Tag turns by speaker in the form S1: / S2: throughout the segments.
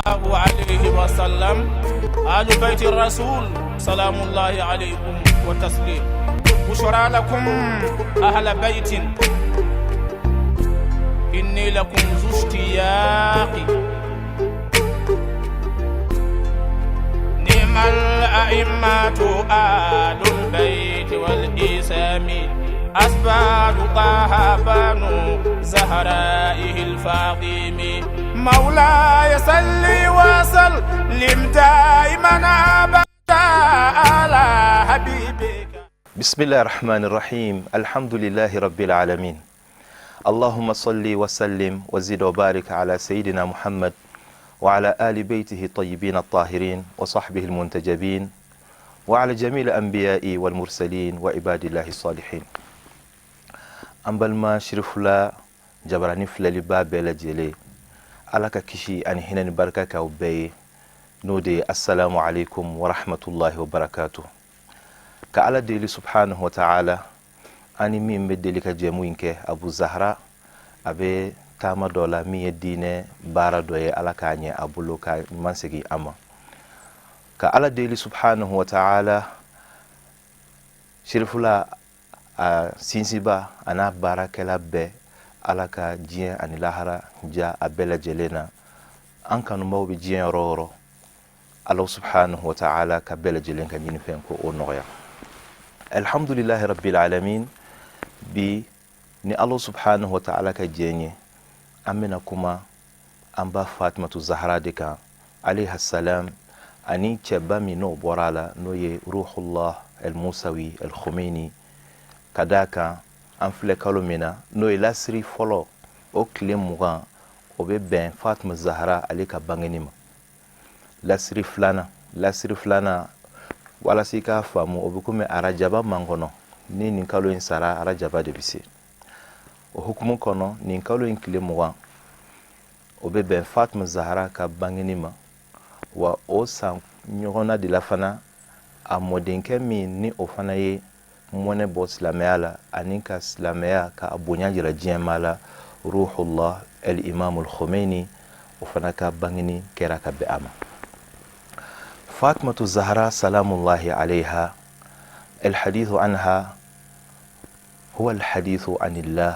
S1: الله عليه وسلم آل بيت الرسول سلام الله عليكم وتسليم. بشرى لكم أهل بيت إني لكم ذو اشتياق. نعم الأئمة آل البيت والإسام أسباب طه بنو زهرائه الفاطم. مولاي صل وسلم دائما أبدا على حبيبك.
S2: بسم الله الرحمن الرحيم. الحمد لله رب العالمين. اللهم صل وسلم وزد وبارك على سيدنا محمد وعلى آل بيته الطيبين الطاهرين وصحبه المنتجبين وعلى جميع الأنبياء والمرسلين وعباد الله الصالحين. أنبالما شرفلا جبراني فلالي بابلا جيلي alaka kishi ani hinani barka ka ubay node assalamu alaikum wa rahmatullahi wa barakatuh. Ka ala deli subhanahu wa ta'ala ani mi mbedeli ka jemu inke Abu Zahra abe tama dola mi dine bara doye alaka nye abulo ka mansegi ama. Ka ala deli subhanahu wa ta'ala shirifula sinsiba ana barakela be alaka jiyan ani lahara ja abela jelena an kanu mawbi jiyan roro Allah subhanahu wa ta'ala ka bela jelen ka nyini fen ko onoya. Alhamdulillahi rabbil alamin bi ni Allah subhanahu wa ta'ala ka jenye amina kuma amba Fatimatu Zahra dika alayha salam ani cheba mi no borala no ye ruhullah al-Musawi al-Khomeini kadaka an filɛ kalo min na n'o ye lasiri fɔlɔ o tile 20 o bɛ bɛn Fatima Zahra ale ka bangeni ma. Lasiri filanan walasa i k'a faamu o bɛ komi arajaba man kɔnɔ ni nin kalo in sara arajaba de bɛ se. O hukumu kɔnɔ nin kalo in tile 20 o bɛ bɛn Fatima Zahra ka bangeni ma wa o san ɲɔgɔnna de la fana a mɔdenkɛ min ni o fana ye mɔnɛ bɔ silamɛya la ani ka silamɛya ka bonya jira diɲɛma la ruhullah al-imam al-Khomeini o fana ka bangeni kɛra ka bɛn a ma. Fatimatu Zahra salamullahi alayha الحديث عنها هو الحديث عن الله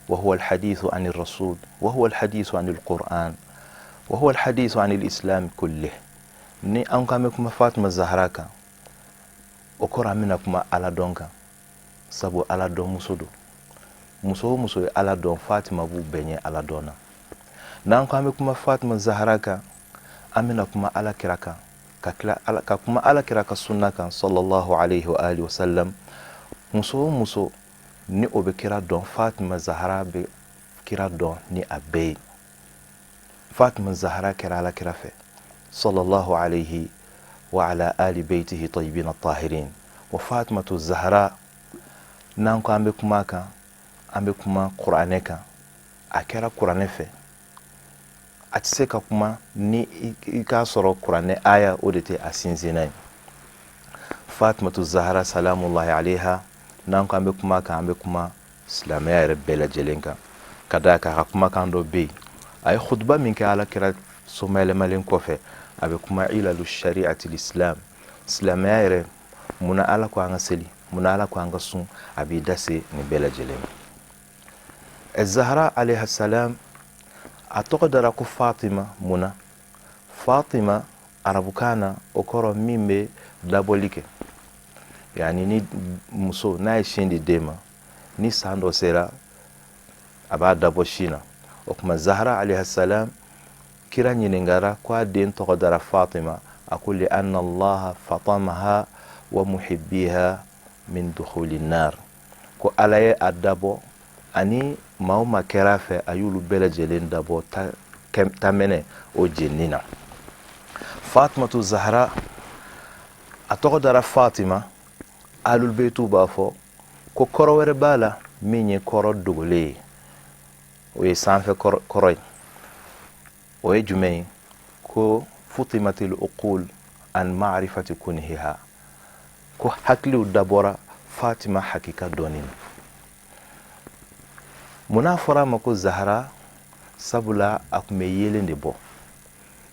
S2: وهو الحديث عن الرسول وهو الحديث عن القرآن وهو الحديث عن الإسلام كله. ni an kame kuma Fatima Zahra kan o kɔrɔ mina kuma ala dɔn kan sabu ala dɔn muso do. Muso o muso ye ala dɔn Fatima b'u bɛɛ ɲɛ ala dɔn na. N'an ko an bɛ kuma Fatima Zahra kan an bɛna kuma ala kira kan ka kuma ala kira ka sunna kan sallallahu alayhi wa alihi wa sallam. Muso o muso ni o bɛ kira dɔn Fatima Zahra bɛ kira dɔn ni a bɛɛ ye. Fatima Zahra kɛra ala kira fɛ sallallahu alayhi wa ala ali baytihi tayyibin at-tahirin. Wa Fatimatu Zahra n'an ko an bɛ kuma kan an bɛ kuma kuranɛ kan a kɛra kuranɛ fɛ a tɛ se ka kuma ni i k'a sɔrɔ kuranɛ aya o de tɛ a sinsinna ye. Fatimatu Zahra salamullahi alayha n'an ko an bɛ kuma kan an bɛ kuma silamɛya yɛrɛ bɛɛ lajɛlen kan ka da ka kuma kan dɔ bɛ yen a ye khutba min kɛ ala kira somayɛlɛmalen kɔfɛ a bɛ kuma ilalu shari'atil islam silamɛya yɛrɛ munna ala ko an ka seli munna ala ko an ka sun a b'i da se nin bɛɛ lajɛlen ma. Zahra alayha salam a tɔgɔ dara ko Fatima munna Fatima arabukan na o kɔrɔ min bɛ dabɔli kɛ yani ni muso n'a ye sin di den ma ni san dɔ sera a b'a dabɔ sin na o kuma Zahra alayha salam kira ɲininkara ko a den tɔgɔ dara Fatima a ko li anna allaha fatamaha wa muhibbiha min dukhulin nar ko ala ye a dabɔ ani maa o maa kɛra fɛ a y'olu bɛɛ lajɛlen dabɔ ta mɛnɛ o jenini na. Fatimatu Zahra a tɔgɔ dara Fatima alul beitu b'a fɔ ko kɔrɔ wɛrɛ b'a la min ye kɔrɔ dogolen ye o ye sanfɛ kɔrɔ ye o ye jumɛn ye ko futimatil uqul an ma'rifati kunhiha ko hakiliw dabɔra Fatima hakika dɔɔnin na. Munna fɔra ma ko Zahra sabula a kun bɛ yelen de bɔ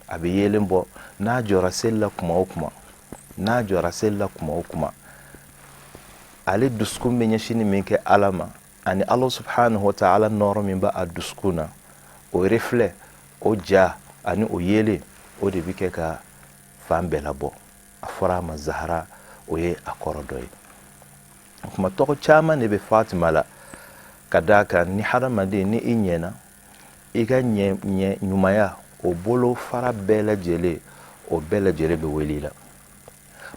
S2: abe yelen bo na jora sella kuma o kuma na jora sella kuma o kuma ale duskun be nyashini min ke alama ani Allah subhanahu wa ta'ala noro min ba aduskuna o refle o ja ani o yele o de bike ka fambe labo afora ma Zahra o ye akorodoy kuma to chama ne be Fatima la kadaka ni haramade ni inyena iga nye nyumaya o bolo fara bela jele o bela jele be welila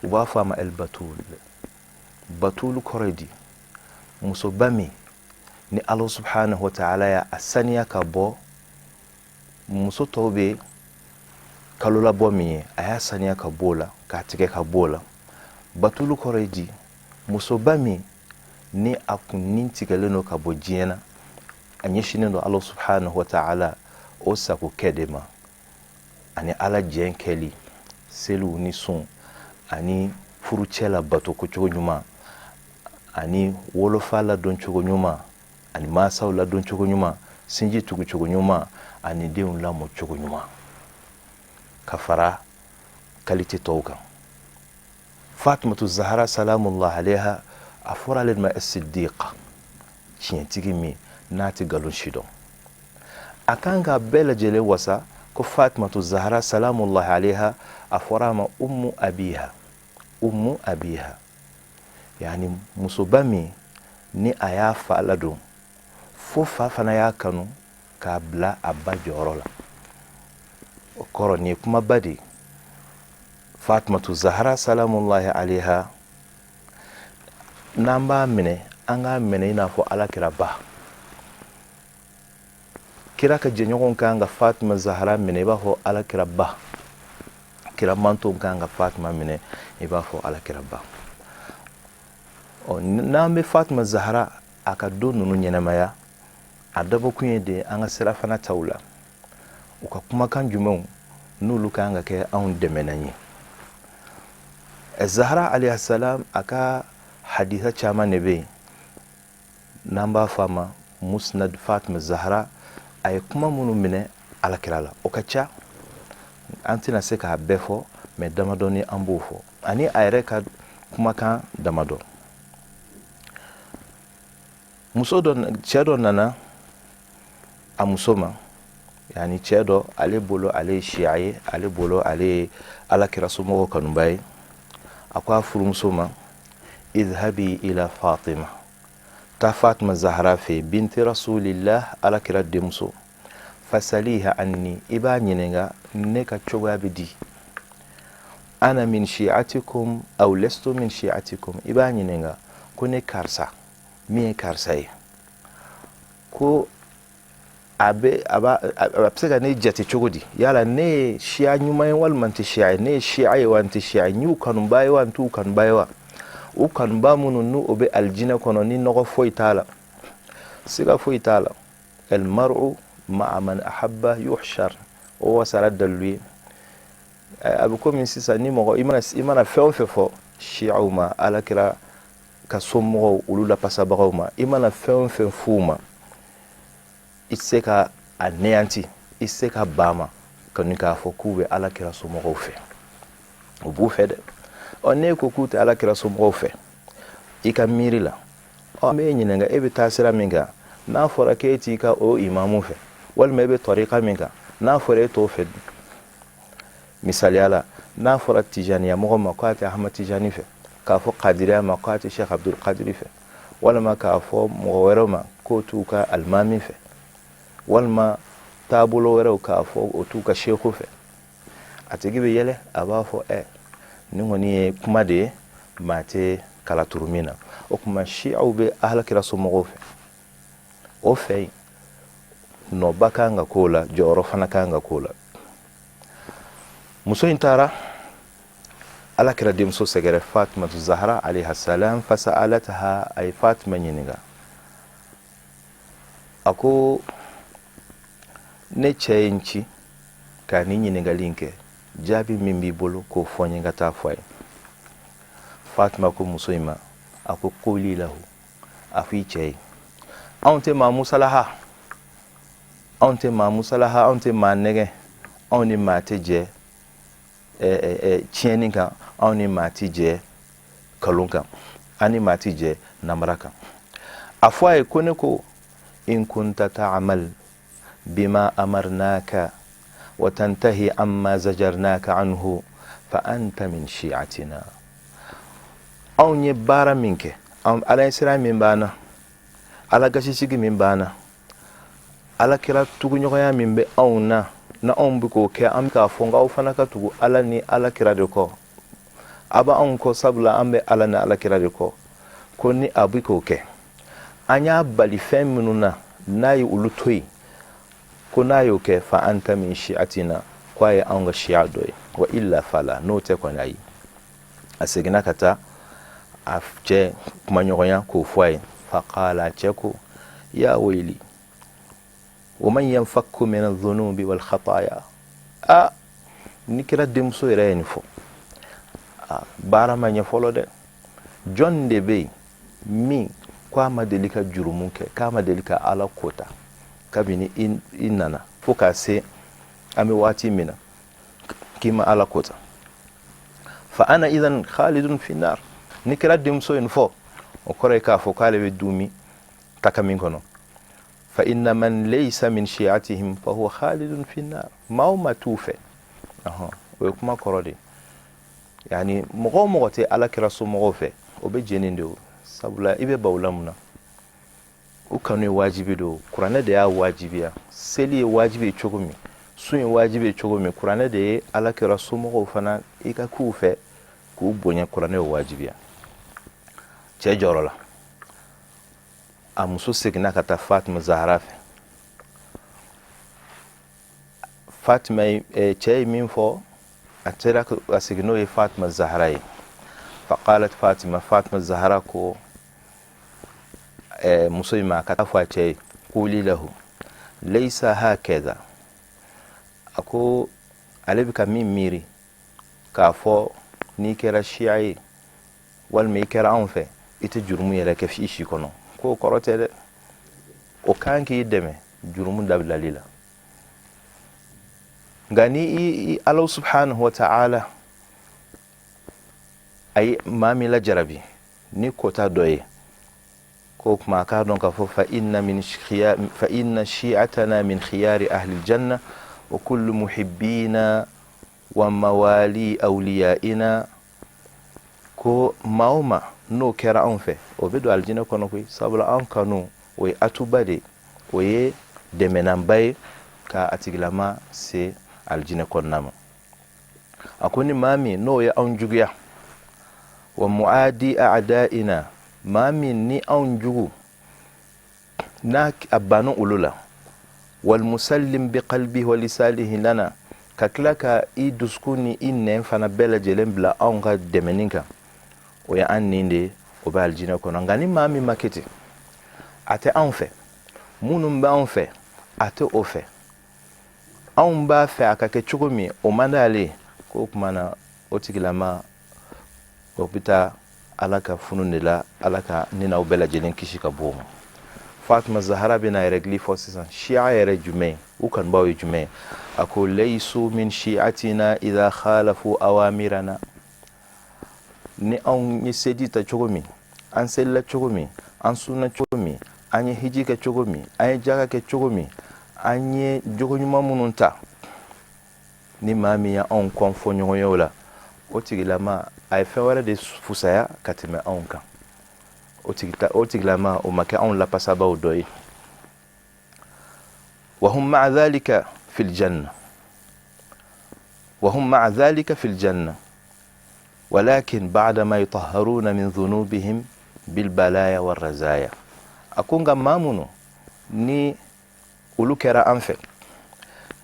S2: wa fama el batul koredi muso bami ni Allah subhanahu wa ta'ala ya asaniya ka bo muso tobe kalula bo mi aya saniya ka bola ka tike ka bola batul koredi muso bami ni akunin tigaleno ka bo jiena anyeshine do Allah subhanahu wa ta'ala o sako kedema ani ala jen keli selu ni sun ani furuchela bato ko chogo nyuma ani wolofa la don chogo nyuma ani masaw la don chogo nyuma sinji tugu chogo nyuma ani deun la mo chogo nyuma kafara kalite tawka Fatimatu Zahra salamullah alaiha afura lil ma as-siddiqa chiyentigi mi nati galon shido akanga bela jele wasa ko Fatimatu Zahra salamullah alaiha afura ma ummu abiha yani musobami ni aya falado fo fana ya kanu ka bla abba jorola okoro ni kuma badi Fatimatu Zahra salamullah alaiha namba mine anga mine ina fo alakira ba kira ka jenyogon kanga Fatima Zahra mine ba fo alakira ba kira manto kanga Fatima mine iba fo alakira ba o nambe Fatima Zahra aka do nunu nyenamaya adabo kunyede anga serafana taula uka kuma kan jumon nulu kanga ke an demenanyi Zahra alayhi salam aka haditha chama nebe namba fama musnad Fatima Zahra ay kuma munu mine alakirala okacha antina seka befo me damadoni ambufo ani ayre ka kuma kan damado musodo chedo nana amusoma yani chedo ale bolo ale shi'i ale bolo ale alakira sumo kanumbai akwa furumsoma idhabi ila Fatima ta Fatima Zahra fi binti rasulillah alakira demso fasaliha anni iba nyinenga neka choga bidi ana min shi'atikum aw lastu min shi'atikum iba nyinenga kone karsa mi karsaye ko abe aba absega ne jati chogodi yala ne shi'a nyuma wal manti shi'a ne shi'a wanti shi'a nyu kanum bayi wantu kan bayiwa u kan ba munu nu obe aljina kono ni nogo foitala siga foitala al mar'u ma'a man ahabba yuhshar o wasara dalwi abuko min sisa ni mogo imana fefo shi'a ma alakira ka sommo ulula pasabago ma imana fefuma iseka aneanti iseka bama kanika fokube alakira sommo fe obu fede one ko kuta alakira sommo fe ikamirila o me nyinanga ebe tasira minga na fora keti ka o imamu fe wal mebe tariqa minga na fora to fe misali ala na fora tijaniya mo ma kwati ahmad tijani fe ka fo qadiriya ma kwati sheikh abdul qadir fe wala ma ka fo mo weroma ko tuka almami fe wal ma tabulo wero ka fo o tuka sheikh fe atigibe yele aba fo ningoni kuma de mate kala turumina o kuma shi'u be ahlakira sumo fe o fe no bakanga kola joro fana kanga kola muso intara ala kira dimso segere Fatima Zahra alayha salam fasalataha ay Fatima nyiniga ako ne chenchi kani nyiniga linke jabi mimbi bolo ko fonyinga ta foy Fatima ko musoima ako quli lahu afi chey ante ma musalaha ante ma nege anw ni maa tɛ jɛ tiɲɛni kan, anw ni maa tɛ jɛ kalon kan, an ni maa tɛ jɛ namara kan. A fɔ a ye ko ne ko in kunta ta'amal bima amarnaka wa tantahi amma zajarnaka anhu fa anta min shi'atina. Anw ye baara min kɛ, ala ye sira min banna, ala gasisigi min banna, ala kira tuguɲɔgɔnya min bɛ anw na anw bɛ k'o kɛ, an bɛ k'a fɔ nka aw fana ka tugu ala ni ala kira de kɔ. A bɛ anw kɔ sabula an bɛ ala ni ala kira de kɔ. Ko ni a bɛ k'o kɛ, an y'a bali fɛn minnu na n'a ye olu to yen, ko n'a y'o kɛ fa anta min shi'atina, ko a ye anw ka shi'a dɔ ye, wa illa fala, n'o tɛ kɔni ayi. A seginna ka taa a cɛ kumaɲɔgɔnya k'o fɔ a ye. Fa qala, cɛ ko ya wayli wa man yanfakku min adh-dhunubi wal khataaya. Ni kira denmuso yɛrɛ ye nin fɔ, baara ma ɲɛ fɔlɔ dɛ. Jɔn de bɛ yen min ko a ma deli ka jurumu kɛ, k'a ma deli ka ala kota kabini i nana fo k'a se an bɛ waati min na k'i ma ala kota. Fa ana idan khalidun fi nar. Ni kira denmuso ye nin fɔ, o kɔrɔ ye k'a fɔ k'ale bɛ dumi taka min kɔnɔ. Fa inna man laysa min shi'atihim fa huwa khalidun fi nar. Maa o maa t'u fɛ, o ye kuma kɔrɔ de. Yani mɔgɔ o mɔgɔ tɛ ala kira somɔgɔw fɛ, o bɛ jeni de o. Sabula i bɛ bawula mun na, o kanu ye wajibi de o. Kuranɛ de y'a wajibiya. Seli ye wajibi ye cogo min, sun ye wajibi ye cogo min, kuranɛ de ye ala kira somɔgɔw fana i ka k'u fɛ k'u bonya. Kuranɛ ye wajibiya. Cɛ jɔrɔ la, a muso seginna ka taa Fatima Zahra fɛ. Fatima cɛ ye min fɔ, a sera ka segin n'o ye Fatima Zahra ye. Faqalat Fatima Zahra ko muso in ma, ka taa fɔ a cɛ ye, quli lahu laysa hakadha. A ko ale bɛ ka min miiri k'a fɔ n'i kɛra shi'a ye walima i kɛra anw fɛ, i tɛ jurumu yɛrɛ kɛ i si kɔnɔ. Ko kɔrɔ tɛ dɛ, o kan k'i dɛmɛ jurumu dabilali la. Nka ni i ala subhanahu wa ta'ala ay maa min la jarabi ni kota dɔ ye, ko kuma k'a dɔn k'a fɔ fa inna shi'atana min khiyari ahli aljanna wa kullu muhibbina wa mawali awliyaina. Ko maa o maa n'o kɛra anw fɛ, o bɛ don aljinɛ kɔnɔ koyi. Sabula anw kanu o ye atuba de, o ye dɛmɛnanba ye ka a tigilama se aljinɛ kɔnɔna ma. A ko ni maa min n'o ye anw juguya, wa mu'adi a'da'ina, maa min ni anw jugu n'a a banna olu la, wal musallim bi qalbihi wa lisanihi lana, ka tila ka i dusukun ni i nɛn fana bɛɛ lajɛlen bila anw ka dɛmɛni kan, o ye an nin de, o bɛ aljinɛ kɔnɔ. Nka ni maa min ma kɛ ten, a tɛ anw fɛ, minnu bɛ anw fɛ a tɛ o fɛ. Anw b'a fɛ a ka kɛ cogo min, o man d'ale, ko kuma na o tigilama o bɛ taa ala ka funu de la, ala ka ni n'aw bɛɛ lajɛlen kisi ka bɔ o ma. Fatima Zahra bɛna yɛrɛgili fɔ sisan, shi'a yɛrɛ jumɛn, u kanubaw ye jumɛn? A ko laysu min shi'atina idha khalafu awamirana. Ni anw ye seji ta cogo min, an selila cogo min, an sunna cogo min, an ye hiji kɛ cogo min, an ye jaka kɛ cogo min, an ye jogo ɲuman minnu ta, ni maa min ye anw kɔn fɔ ɲɔgɔn ye o la, o tigilama a ye fɛn wɛrɛ de fusaya ka tɛmɛ anw kan. O tigilama o ma kɛ anw lapasabaw dɔ ye. وهم مع ذلك في الجنة ولكن بعدما يطهرون من ذنوبهم بالبلايا والرزايا. أكون غمامونو ni ulu kɛra an fɛ,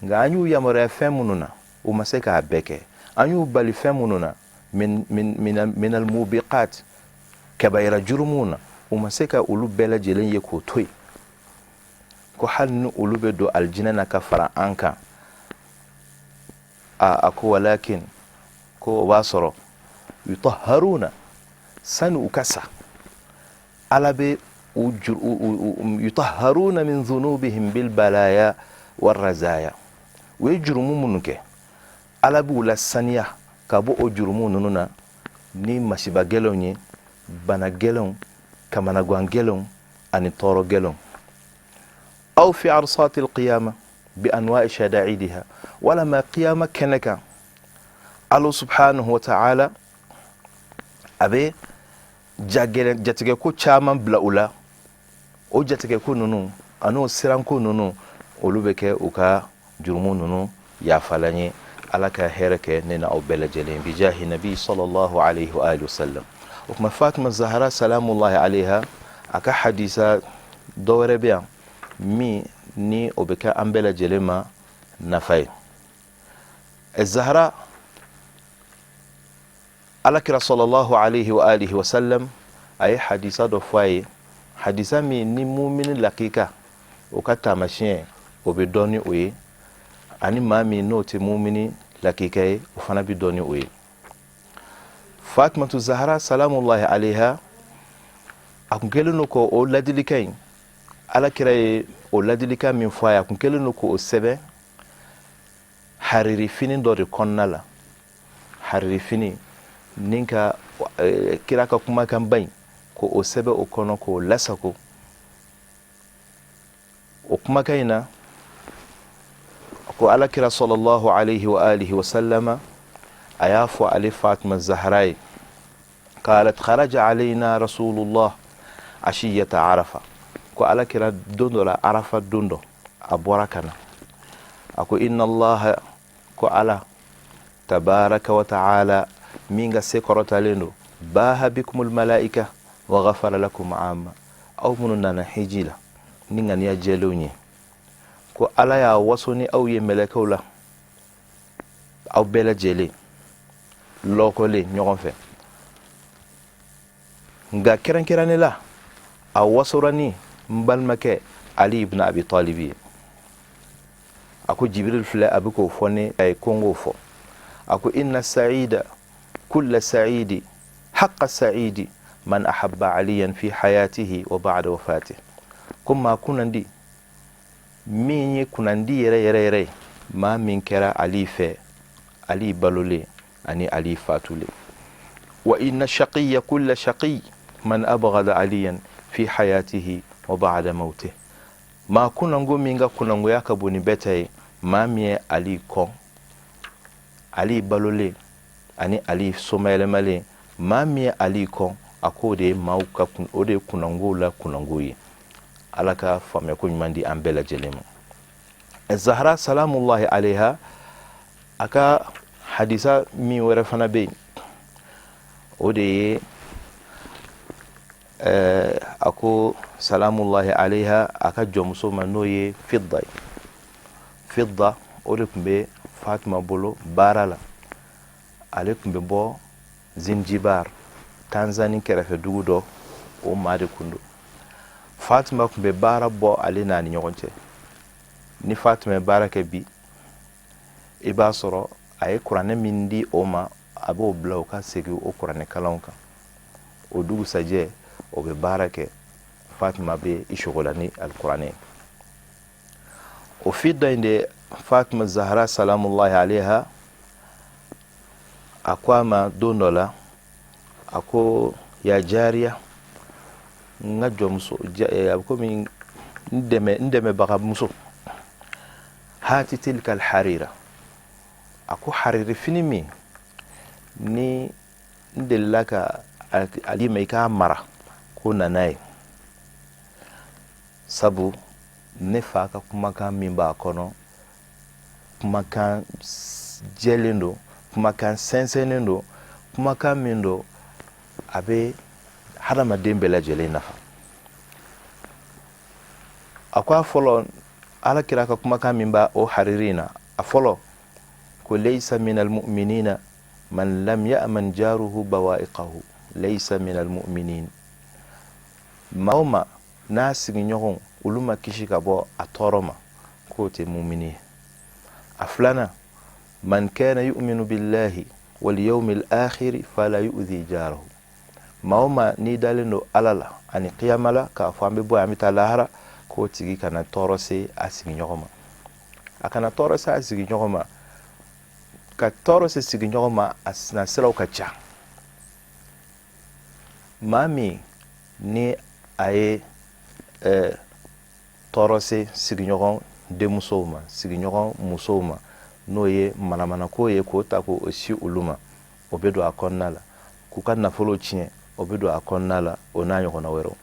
S2: nka an y'u yamaruya fɛn minnu na u ma se k'a bɛɛ kɛ, an y'u bali fɛn minnu na min almubiqat, kabayira jurumu na u ma se ka olu bɛɛ lajɛlen ye k'o to yen, ko hali ni olu bɛ don aljinɛ na ka fara an kan, a ko walakin ko o b'a sɔrɔ yutahharuna, sani u ka sa ala bɛ yutahharuna min dhunubihim bil balaya war razaya, we jurumu munnu kɛ ala b'u la saniya ka bɔ o jurumu ninnu na ni masiba gɛlɛnw ye, bana gɛlɛnw, kamanagan gɛlɛnw ani tɔɔrɔ gɛlɛnw. aw fi arsati alqiyama bi anwa'i shada'idiha, walama qiyama kɛnɛ kan Allah subhanahu wa ta'ala a bɛ jatigɛ ko caman bila u la. o jatigɛ ko ninnu an'o siranko ninnu olu bɛ kɛ u ka jurumu ninnu yafalan ye. ala ka hɛrɛ kɛ ne na aw bɛɛ lajɛlen bi jahi nabi sallallahu alaihi wa alihi wasallam. o kuma Fatima Zahra salamullahi alaiha a ka hadisa dɔwɛrɛ bɛ yan min ni o bɛ kɛ an bɛɛ lajɛlen ma nafa ye. Zahra alakira sallallahu alaihi wa alihi wasallam a ye hadisa dɔ fɔ a ye, hadisa min ni mumini lakika o ka taamasiyɛn o bɛ dɔn ni o ye, ani maa min n'o tɛ mumini lakika ye o fana bɛ dɔn ni o ye. Fatimatu Zahra salamullahi alaiha a kun kɛlen don ko o ladilikan in alakira ye o ladilikan min fɔ a ye, a kun kɛlen don ko o sɛbɛn hariri fini dɔ de kɔnɔna la. hariri fini nin ka kira ka kumakan ba in ko o sɛbɛn o kɔnɔ k'o lasago. o kumakan in na ko alakira sallallahu alaihi wa alihi wa sallama a y'a fɔ ale Fatima Zahra ye, qalat kharaja alayna rasulullah ashiyata arafa, ko alakira don dɔ la arafa don dɔ a bɔra ka na. a ko inna allaha, ko ala tabaraka wa ta'ala min ga se kɔrɔtalen don, baha bikumul malaika wa ghafara lakum amma, aw minnu nana hiji la ni ŋaniya jɛlenw ye, ko ala y'a waso ni aw ye mɛlɛkɛw la aw bɛɛ lajɛlen lɔkɔlen ɲɔgɔn fɛ. nka kɛrɛnkɛrɛnnen la a wasora ni n balimakɛ Ali ibn Abi Talib ye. a ko Jibril filɛ a bɛ k'o fɔ ne a ye ko n k'o fɔ. a ko inna sa'ida kulla sa'idi haqqa sa'idi man ahabba aliyan fi hayatihi wa ba'da wafatihi, ko maa kunandi min ye kunandi yɛrɛ yɛrɛ yɛrɛ maa min kɛra Ali fɛ, Ali balole ani Ali fatule. wa inna shaqiya kulla shaqi man abghada aliyan fi hayatihi wa ba'da mawtihi, maa kunango min ka kunangoya ka bon ni bɛɛ ta ye maa min ye Ali kɔ, Ali balole ani Ali somayɛlɛmalen, maa min ye Ali kɔ a ko de ye maaw ka o de ye kunangow la kunango ye. ala ka faamuya ko ɲuman di an bɛɛ lajɛlen ma. Zahra salamullahi alaiha a ka hadisa min wɛrɛ fana bɛ yen, o de ye a ko salamullahi alaiha a ka jɔnmuso ma n'o ye Fidda ye. Fidda o de tun bɛ Fatima bolo baara la. ale tun bɛ bɔ Zinjibar, Tanzani kɛrɛfɛ dugu dɔ, o maa de kun don. Fatima tun bɛ baara bɔ ale n'a ni ɲɔgɔn cɛ. ni Fatima ye baara kɛ bi, i b'a sɔrɔ a ye kuranɛ min di o ma a b'o bila o ka segin o kuranɛ kalanw kan. o dugusajɛ o bɛ baara kɛ, Fatima bɛ i shogola ni alkuranɛ. o Fidda in de Fatima Zahra salamullahi alaiha a ko a ma don dɔ la, a ko ya jariya, n ka jɔnmuso, a bɛ komi n dɛmɛbaga muso, hati tilka alharira, a ko hariri fini min ni n delila ka ali ma i k'a mara ko nana ye, sabu ne fa ka kumakan min b'a kɔnɔ kumakan jɛlen don, kumakan sɛnsɛnnen don, kumakan min don a bɛ hadamaden bɛɛ lajɛlen nafa. a ko a fɔlɔ alakira ka kumakan min b'a o hariri na, a fɔlɔ ko laysa min almu'minina man lam ya'man jaruhu bawa'iqahu, laysa min almu'minin, maa o maa n'a sigiɲɔgɔnw olu ma kisi ka bɔ a tɔɔrɔ ma, k'o tɛ mumini ye. a filanan, man kana yu'minu billahi wal yawmil akhiri fala yu'dhi jarahu, maa o maa n'i dalen don ala la ani qiyama la k'a fɔ an bɛ bɔ an bɛ taa lahara, k'o tigi kana tɔɔrɔ se a sigiɲɔgɔn ma. akana tɔɔrɔ sa sigi ɲɔgɔn ma ka tɔɔrɔ se sigi ɲɔgɔn ma a sina siraw ka ca maa min ni a ye tɔɔrɔ se sigiɲɔgɔn denmusow ma sigiɲɔgɔn musow ma n'o ye manamanako ye k'o ta k'o si olu ma o bɛ don a kɔnɔna la k'u ka nafolo tiɲɛ o bɛ don a kɔnɔna la o n'a ɲɔgɔnna wɛrɛw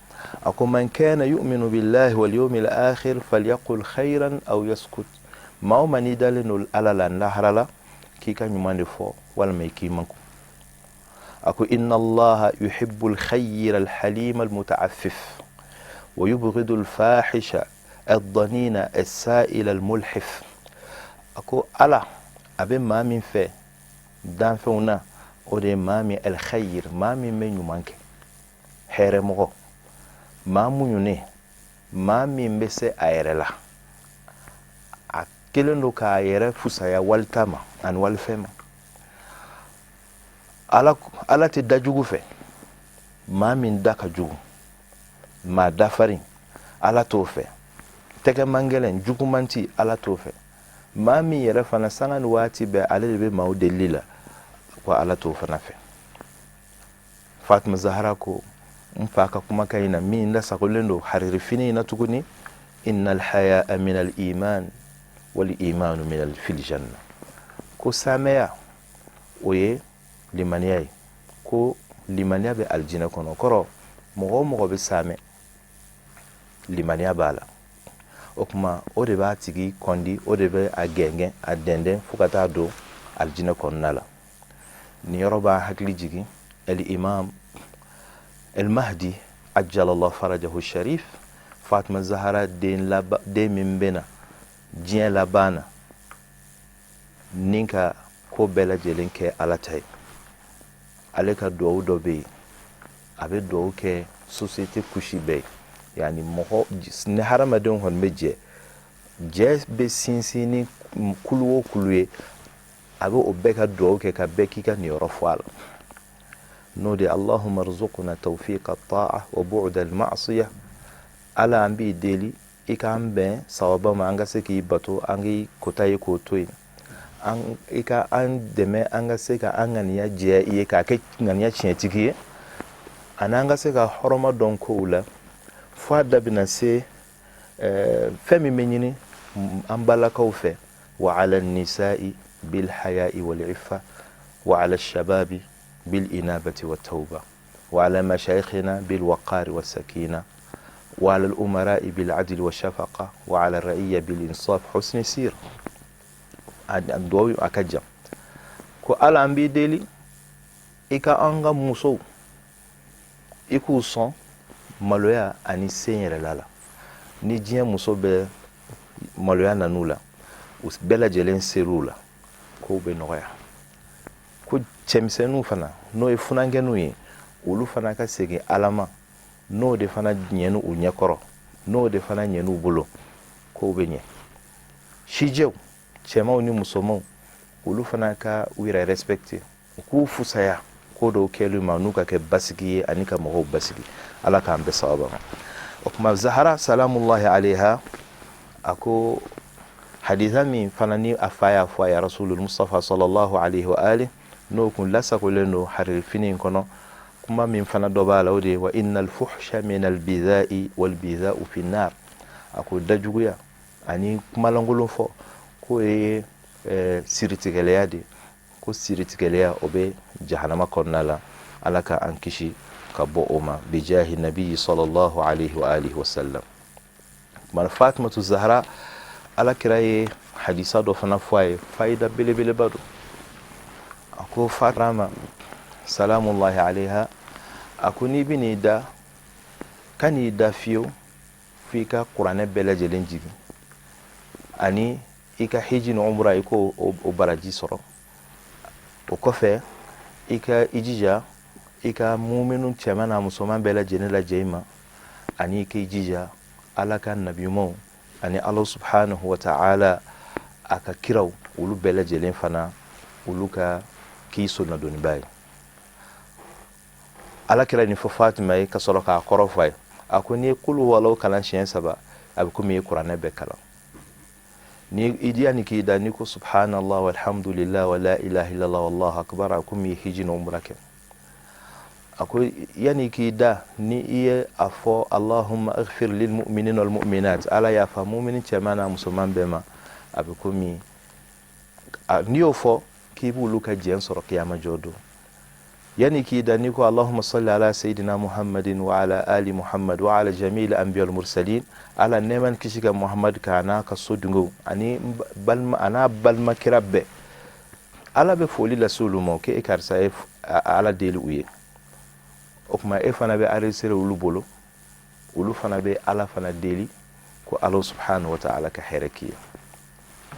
S2: a ko man kana yu'minu billahi wal yawmil akhir falyaqul khayran aw yaskut maa o maa n'i dalen don ala la lahara la k'i ka ɲuman de fɔ walima i k'i manko a ko inna allaha yuhibbu al-khayra al-halima al-muta'affif wa yubghidu al-fahisha ad-danina as-sa'ila al-mulhif a ko ala a bɛ maa min fɛ danfɛnw na o de ye maa min al-khayr maa min bɛ ɲuman kɛ hɛrɛmɔgɔ maa muɲunen maa min bɛ se a yɛrɛ la a kelen don k'a yɛrɛ fusaya walita ma ani walifɛn ma ala tɛ da jugu fɛ maa min da ka jugu maa dafarin ala t'o fɛ tɛgɛ man gɛlɛn juguman ti ala t'o fɛ maa min yɛrɛ fana sanga ni waati bɛɛ ale de bɛ maaw deli la ko ala t'o fana fɛ Fatima Zahra ko n fa ka kumakan in na min lasagolen don haririfini in na tuguni innal haya'a min al iman wal imanu min al fil janna ko samɛya o ye limaniya ye ko limaniya bɛ aljinɛ kɔnɔ kɔrɔ mɔgɔ o mɔgɔ bɛ samɛ limaniya b'a la o kuma o de b'a tigi kɔndi o de bɛ a gɛngɛn a dɛndɛn fo ka taa don aljinɛ kɔnɔna la nin yɔrɔ b'a hakili jigin al-imam al-mahdi ajjalallahu farajahu sharif Fatima Zahra den min bɛna diɲɛ laban na ni ka ko bɛɛ lajɛlen kɛ ala ta ye ale ka duwawu dɔ bɛ yen a bɛ duwawu kɛ société kusi bɛɛ ye yani mɔgɔ ni hadamadenw kɔni bɛ jɛ bɛ sinsin ni kulu o kulu ye a bɛ o bɛɛ ka duwawu kɛ ka bɛɛ k'i ka niyɔrɔ fɔ a la n'o de Allahumma rzuqna tawfiqa at-ta'a wa bu'da al-ma'siyah ala an b'i deli i k'an bɛn sababa ma an ka se k'i bato an k'i kota ye k'o to yen i ka an dɛmɛ an ka se ka an ŋaniya jɛ i ye k'a kɛ ŋaniya tiɲɛtigi ye ani an ka se ka hɔrɔma dɔn kow la fo a da bɛna se fɛn min bɛ ɲini an balakaw fɛ wa ala nisa'i bil haya'i wal iffa wa ala shababi bil inabati wat tawba wa ala mashayikhina bil waqari was sakina wa ala al umara'i bil adli wash shafaqa wa ala ra'iyya bil insaf husni sir an duwawu a ka jan ko ala an b'i deli i ka an ka musow i k'u sɔn maloya ani sen yɛrɛla la ni diɲɛ muso bɛ maloya nan'u la u bɛɛ lajɛlen ser'u la kow bɛ nɔgɔya ko cɛmisɛnninw fana n'o ye funankɛninw ye olu fana ka segin ala ma n'o de fana ɲɛni u ɲɛkɔrɔ n'o de fana ɲɛni u bolo kow bɛ ɲɛ sijɛw cɛmanw ni musomanw olu fana ka u yɛrɛ respecte u k'u fusaya ko dɔw kɛli ma n'u ka kɛ basigi ye ani ka mɔgɔw basigi ala k'an bɛ sababa ma o kuma Zahra salamullahi alaiha a ko haditha min fana ni a fa y'a fɔ a ye rasulul mustafa sallallahu alaihi wa alihi n'o kun lasagolen don haririfini in kɔnɔ kuma min fana dɔ b'a la o de ye wa innal fuhsha min al bidha'i wal bidha'u fi nar a ko dajuguya ani kumalankolon fɔ ko ye siritigɛlɛya de ko siritigɛlɛya o bɛ jahanama kɔnɔna la ala ka an kisi ka bɔ o ma bijahi nabi sallallahu alaihi wa alihi wa sallam man Fatimatu Zahra ala kira ye hadisa dɔ fana fɔ a ye fayida belebeleba don a ko Fatima salamullahi alaiha a ko n'i bɛn'i da ka n'i da fiyewu f'i ka kuranɛ bɛɛ lajɛlen jigin ani i ka hiji ni umra i ko o baraji sɔrɔ o kɔfɛ i ka i jija i ka muminu cɛman n'a musoman bɛɛ lajɛlen lajɛ i ma ani i k'i jija ala ka nabiyumanw ani ala subhanahu wa ta'ala a ka kiraw olu bɛɛ lajɛlen fana olu ka k'i sonnadoniba ye ala kira nin fɔ Fatima ye ka sɔrɔ k'a kɔrɔ fɔ a ye a ko n'i ye kulu walaw kalan siɲɛ 3 a bɛ komi i ye kuranɛ bɛɛ kalan ni idiani ki da ni ko subhanallah walhamdulillah wa la ilaha illallah wallahu akbar akumi hijin umrake akwai yani ki da ni iya afo allahumma ighfir lil mu'minin wal mu'minat ala ya fa mu'minin chamana musulman bema abikumi ni ofo ki bu luka jen soro kiyama jodo yani ki da ni ko allahumma salli ala sayidina muhammadin wa ala ali muhammad wa ala jamil anbiyal mursalin ala neman kishiga muhammad kana ka sodungo ani balma ana balma kirabbe ala be foli la sulumo ke ikarsa ala deli uye okuma fana be aresere ulu bolo ulu fana be ala fana deli ko Allah subhanahu wa ta'ala ka herakiya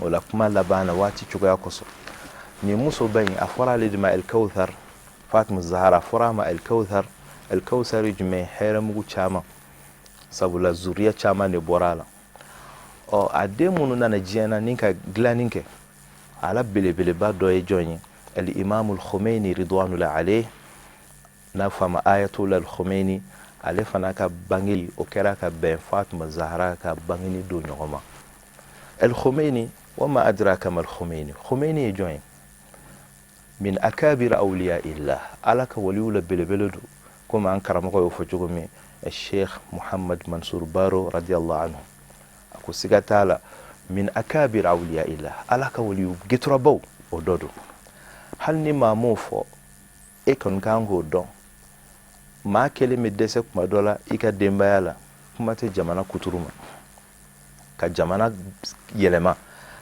S2: wala kuma labana wati chuga yakoso ni muso bani afara lidma al-kauthar Fatima Zahra furama al-kauthar jime heramu chama sabula zuriya chama ne borala o ademunu na jiana ninka glaninke ala bele ba do e jonyi al-imam al-Khomeini ridwanullah alayhi na fama ayatollah al-Khomeini ale fana ka bangi o kera ka ben Fatima Zahra ka bangi do nyoma al-Khomeini wama adraka ma al-Khomeini Khomeini join min akabir awliya illah alaka waliula belebeledu kuma an karama ko fo jogome الشيخ محمد منصور بارو رضي الله عنه أكو سيغتالا من أكابر أولياء الله ألاك وليو جتربو ودودو هل نما موفو إكون كانغو دون ما كلمة دسك مدولا إكا ديمبايالا كما تجمانا كتروما كجمانا يلما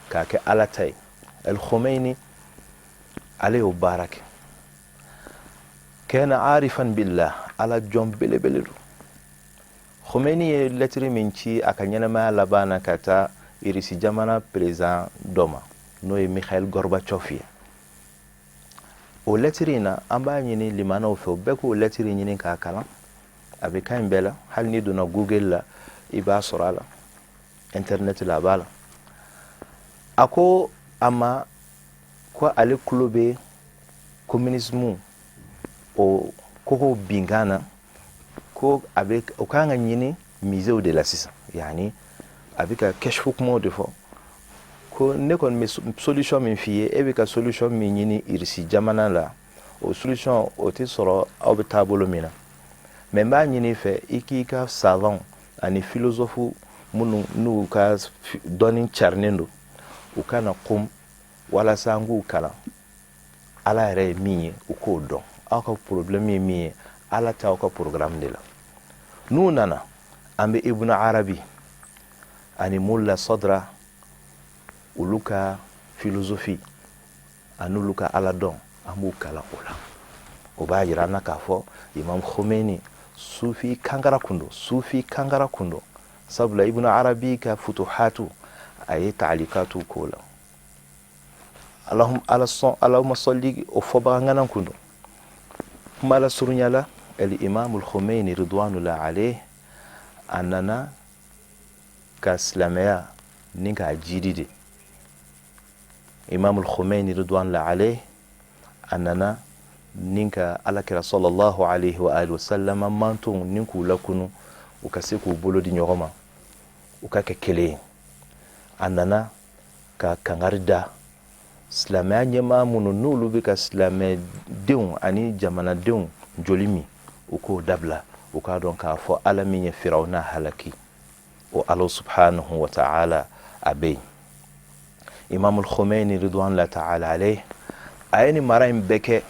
S2: كاكي ألاتاي الخميني عليه بارك كان عارفا بالله على جنب بلبلدو Khomeini lettre minci akanyana ma labana kata irisi jamana président doma no e Mikhail Gorbachev o lettre na amba nyini limana o fe beko lettre nyini ka kala abe kan bela hal ni do na Google la iba sorala internet la bala ako ama ko ale clube communisme o ko bingana ko avec okanga nyini musée de la sisa yani avec kashfu mo de fo ko ne kon me solution min fiye e ka solution min nyini irsi jamana la o solution o te soro au tabolo mina mais ma nyini fe ikika savant ani philosophe munu nu ka donin charnendo ukana kum wala sangu kala ala re miye uko don aka problème miye ala ta ko programme de la nunana ambe ibn arabi ani mulla sadra uluka philosophie anuluka ala don amu kala ola obayira nakafo imam Khomeini sufi kangara kundo sabla ibn arabi ka futuhatu ay ta'liqatu kola allahumma salli o foba ngana kundo mala surunyala الإمام الخميني رضوان الله عليه أننا كاسلاميا نينكا جديد إمام الخميني رضوان الله عليه أننا نينكا على صلى الله عليه وآله وسلم مانتون نينكو لكنو وكسيكو بولودي نيوغما وكاككلي أننا كانغاردا سلاميا نيما منو نولو بك سلاميا ديون أني جمانا ديون جوليمي uko dabla uka don ka fo alamin ya firawna halaki o Allah subhanahu wa ta'ala abai Imam al-Khomeini ridwanullah ta'ala alayh ayni maraim beke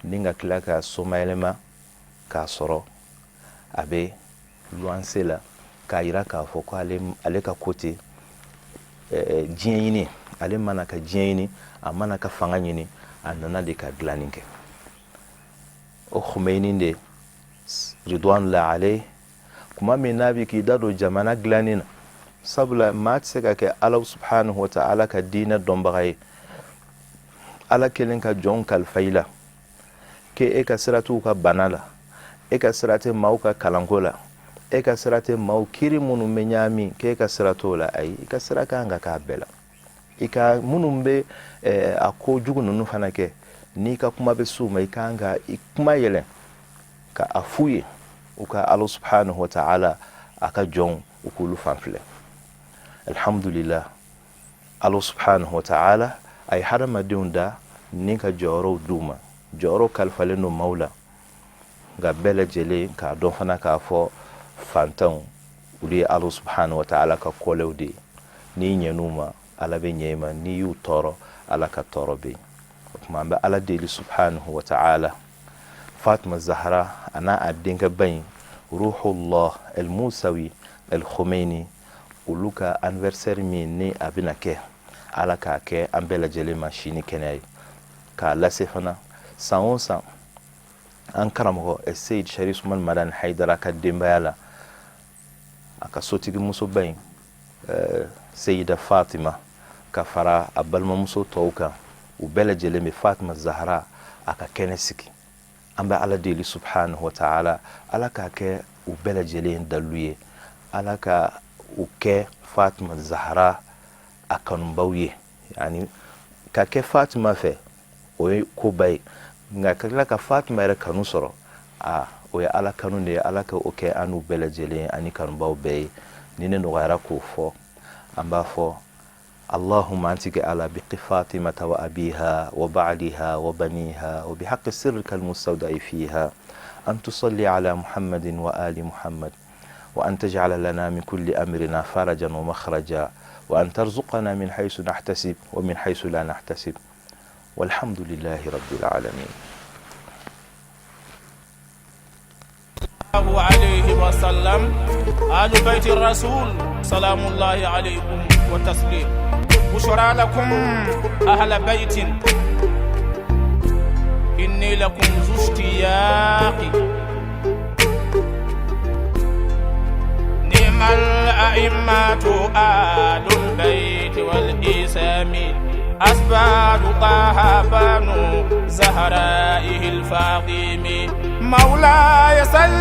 S2: ninga klaka somailema ka soro abe luansela ka ira ka fo ko ale ka côté jieni ale mana ka jieni amana ka fanga nyini anana de ka glaninke o Khomeini de ridwanullah alayh kuma me nabi ki dado jamana glanina sabla mat sega ke Allah subhanahu wa ta'ala ka dina dombaye ala kelen ka jon kal faila ke e ka siratu ka banala e ka sirate mauka kalangola e ka sirate mau kiri munu menyami ke ka siratola ai e ka siraka anga ka bela e ka munumbe ako jugu nunu fanake ni ka kuma be suma e ka anga kuma yelen ka afuye uka Allah subhanahu wa ta'ala aka jon ukulu fanfle alhamdulillah Allah subhanahu wa ta'ala ay hadamadenw da ni ka jɔyɔrɔw d'u ma jɔyɔrɔw kalifalen no mawla nga bɛɛ lajɛlen k'a dɔn fana k'a fɔ fantanw olu ye Allah subhanahu wa ta'ala ka kɔlɛw de ni ɲɛn'u ma Ala bɛ ɲɛ ma ni y'u tɔɔrɔ Ala ka tɔɔrɔ bɛ o kuma an bɛ Ala deli subhanahu wa ta'ala Fatima Zahra ana a denkɛ ba in Ruhullah al-Musawi al-Khomeini olu ka anniversaire min ni a bɛna kɛ Ala k'a kɛ an bɛɛ lajɛlen ma sini kɛnɛya ye k'a lase fana san o san an karamɔgɔ Seyid Sharif Usman Madani Haidara ka denbaya la a ka sotigi muso ba in Seyida Fatima ka fara a balimamuso tɔw kan u bɛɛ lajɛlen bɛ Fatima Zahra a ka kɛnɛ sigi an bɛ Ala deli subhanahu wa ta'ala Ala k'a kɛ u bɛɛ lajɛlen dalu ye Ala ka u kɛ Fatima Zahra a kanubaw ye yani ka kɛ Fatima fɛ o ye koba ye nka ka tila ka Fatima yɛrɛ kanu sɔrɔ o ye Ala kanu de ye Ala ka o kɛ an n'u bɛɛ lajɛlen ani kanubaw bɛɛ ye ni ne nɔgɔyara k'o fɔ an b'a fɔ اللهم أنتك على بق فاطمة وأبيها وبعلها وبنيها وبحق سرك المستودع فيها أن تصلي على محمد وآل محمد وأن تجعل لنا من كل أمرنا فرجا ومخرجا وأن ترزقنا من حيث نحتسب ومن حيث لا نحتسب والحمد لله رب العالمين.
S1: الله عليه وسلم آل بيت الرسول سلام الله عليكم وتسليم. بشرى لكم أهل بيت إني لكم ذو اشتياق نعم الأئمة آل البيت والإسام أسباب طه بنو زهرائه الفاطم مولاي صل